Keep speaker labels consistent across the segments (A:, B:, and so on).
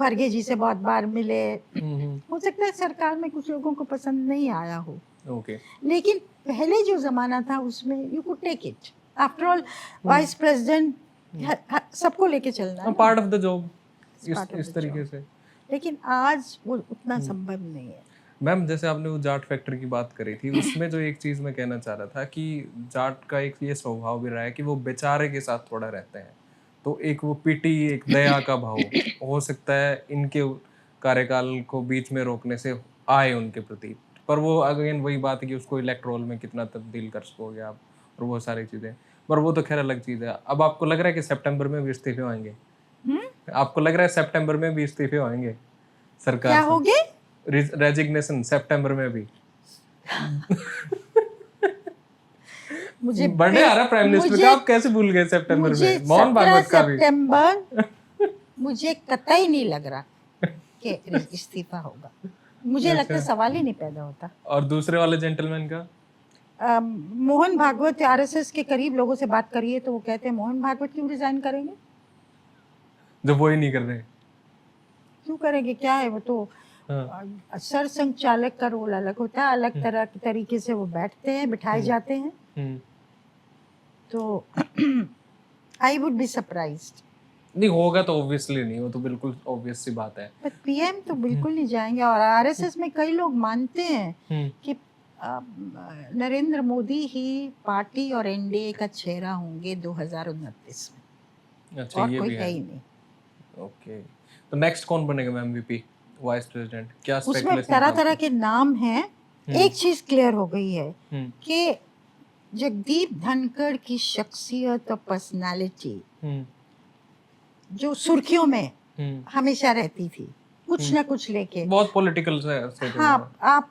A: खरगे जी से बहुत बार मिले। हो सकता है सरकार में कुछ लोगों को पसंद नहीं आया हो,
B: ओके,
A: लेकिन पहले जो जमाना था उसमें you could take it. After all vice president सबको लेके चलना है,
B: part of the job,
A: part of
B: इस
A: the
B: तरीके
A: job।
B: से।
A: लेकिन आज वो उतना संभव नहीं है।
B: मैम जैसे आपने वो जाट फैक्टर की बात करी थी, उसमें जो एक चीज मैं कहना चाह रहा था कि जाट का एक ये स्वभाव भी रहा है कि वो बेचारे के साथ थोड़ा रहते हैं, तो एक वो पीटी, एक दया का भाव हो सकता है इनके कार्यकाल को बीच में रोकने से आए उनके प्रति, पर वो अगेन वही बात है कि उसको इलेक्ट्रोल में कितना तब्दील कर सकोगे आप, और वो सारी चीजें, पर वो तो खैर अलग चीज है। अब आपको लग रहा है कि सितंबर में भी इस्तीफे आएंगे? आपको लग रहा है सितंबर में भी इस्तीफे आएंगे सरकार
A: क्या
B: से?
A: होगे?
B: रेजिग्नेशन सितंबर में भी?
A: मुझे
B: बर्थडे आ रहा है प्राइम मिनिस्टर का, आप कैसे भूल गए सितंबर
A: मुझे
B: में? मोहन
A: 17
B: भागवत का भी।
A: सितंबर मुझे कतई नहीं लग रहा कि इस्तीफा होगा। मुझे लगता है सवाल ही नहीं पैदा होता।
B: और दूसरे वाले जेंटलमैन का?
A: मोहन भागवत आरएसएस के करीब लोगों से बात करिए तो वो कहते हैं मोहन भागवत क्यों रिजाइन करेंगे?
B: जब वो ही नहीं कर रहे।
A: क्यों करेंगे? क्या है वो तो सर संचालक का रोल अलग होता है, अलग तरह के तरीके से वो बैठते हैं, बिठाए जाते हैं। तो आई वुड बी सरप्राइज्ड।
B: नहीं होगा तो ऑब्वियसली नहीं, वो तो बिल्कुल ऑब्वियस सी बात है।
A: पर पीएम तो बिल्कुल नहीं जाएंगे। और आरएसएस में कई लोग मानते हैं कि नरेंद्र मोदी ही पार्टी और एनडीए का चेहरा होंगे 2029 में।
B: अच्छा,
A: और
B: ये
A: कोई
B: भी
A: है
B: है।
A: ही नहीं।
B: ओके, तो नेक्स्ट कौन बनेगा मैम वीपी, वाइस प्रेसिडेंट? क्या
A: उसमें
B: स्पेकुलेशन
A: तरह
B: चलती
A: तरह
B: है?
A: के नाम हैं। एक चीज क्लियर हो गई है कि जगदीप धनखड़ की शख्सियत और पर्सनालिटी जो सुर्खियों में हमेशा रहती थी, कुछ ना कुछ लेके।
B: बहुत पॉलिटिकल से
A: हाँ, आप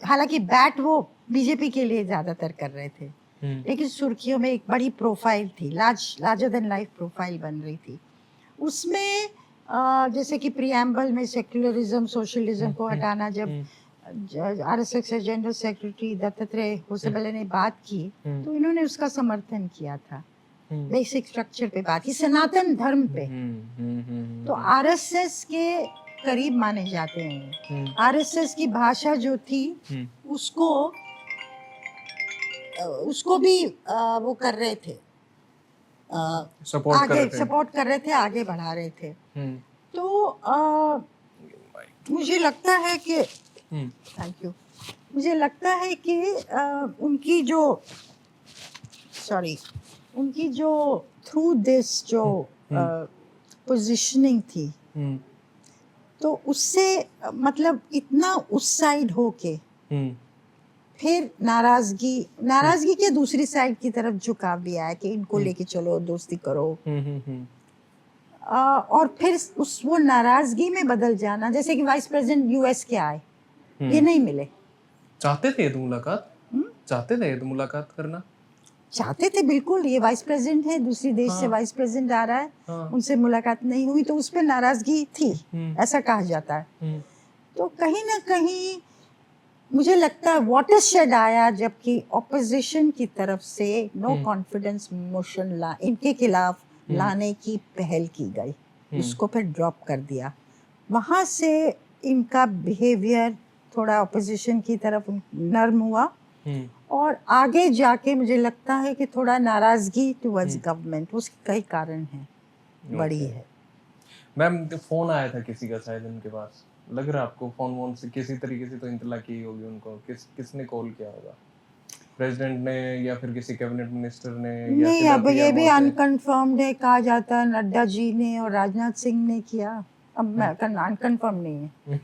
A: हालांकि बैट वो बीजेपी के लिए ज्यादातर कर रहे थे, लेकिन सुर्खियों में एक बड़ी प्रोफाइल थी, लार्जर देन लाइफ प्रोफाइल बन रही थी। उसमें जैसे कि प्रियम्बल में सेक्युलरिज्म सोशलिज्म को हटाना, जब आरएसएस के जनरल सेक्रेटरी दत्तात्रेय होसबले ने बात की तो इन्होंने उसका समर्थन किया था। बेसिक स्ट्रक्चर पे बात की, सनातन धर्म पे। तो आरएसएस के करीब माने जाते हैं। आरएसएस की भाषा जो थी उसको भी वो कर रहे थे, सपोर्ट कर रहे थे, आगे बढ़ा रहे थे। तो मुझे लगता है कि थैंक यू, मुझे लगता है कि उनकी जो थ्रू दिस जो पोजीशनिंग थी, तो उससे मतलब इतना उस साइड होके फिर नाराजगी के दूसरी साइड की तरफ झुकाव भी आया कि इनको लेके चलो, दोस्ती करो। और फिर वो नाराजगी में बदल जाना, जैसे कि वाइस प्रेसिडेंट यूएस के आए, ये नहीं मिले।
B: चाहते थे ये तो मुलाकात, चाहते थे ये तो मुलाकात करना, चाहते
A: थे बिल्कुल। ये वाइस प्रेसिडेंट है, दूसरी देश से वाइस प्रेसिडेंट आ रहा है, उनसे मुलाकात नहीं हुई तो उस पर नाराजगी थी, ऐसा कहा जाता है। तो कहीं ना कहीं मुझे लगता है वाटरशेड आया जबकि ऑपोजिशन की तरफ से नो कॉन्फिडेंस मोशन इनके खिलाफ लाने की पहल की गई, उसको फिर ड्रॉप कर दिया। वहाँ से इनका बिहेवियर थोड़ा ऑपोजिशन की तरफ नर्म हुआ, और आगे जाके मुझे लगता है कि थोड़ा नाराजगी टुवर्ड्स गवर्नमेंट, उसके कई कारण हैं, बड़ी है।
B: मैम फोन आया था किसी का शायद उनके पास, लग रहा है आपको? फोन से किसी तरीके से तो इंतला की होगी उनको, किसने कॉल किया होगा? प्रेसिडेंट ने या फिर किसी कैबिनेट मिनिस्टर ने?
A: नहीं, अब ये भी अनकंफर्म्ड है, कहा जाता है नड्डा जी ने और राजनाथ सिंह ने किया। अब अनकंफर्म नहीं है।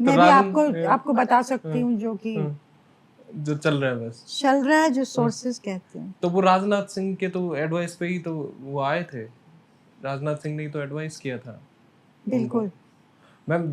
A: मैं भी आपको बता सकती हूँ जो कि
B: जो चल रहा है, बस
A: चल रहा है, जो सोर्सेस कहते हैं।
B: तो वो राजनाथ सिंह के तो एडवाइस पे ही तो वो आए थे, राजनाथ सिंह ने ही तो एडवाइस किया था।
A: बिल्कुल
B: मैम।